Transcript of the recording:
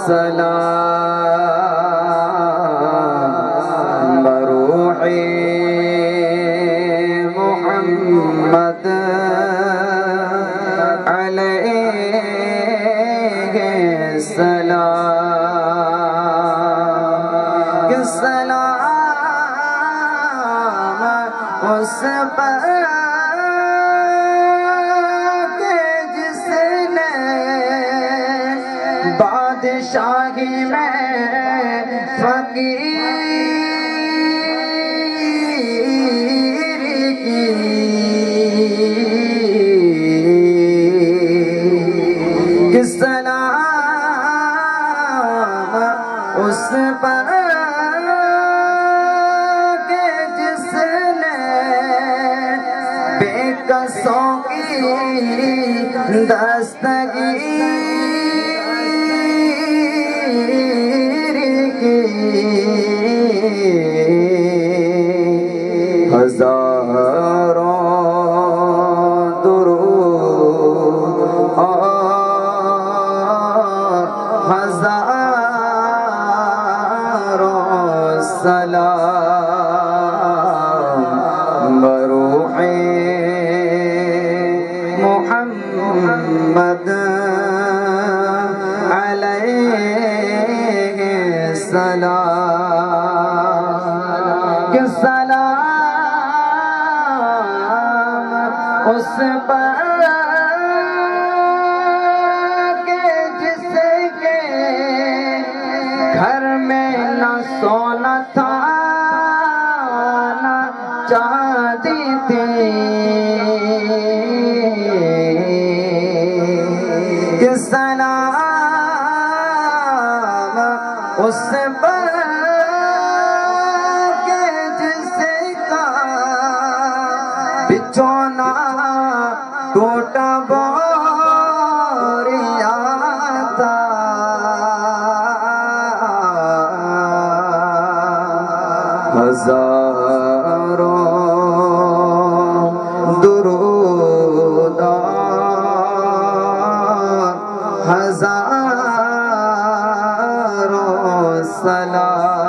سلام بروح محمد علیہ السلام سلام اس پر بادشاہی میں فقیر کی سلام اس پر کہ جس نے بے کسوں کی دستگیر ہزاروں درود اور ہزاروں سلام بروح محمد علیہ السلام سلام اس پر کہ جس کے گھر میں نہ سونا تھا نہ چاندی تھی کہ سلام اس پر بچھونا ٹوٹا بوریا تھا ہزاروں درود ہزاروں سلام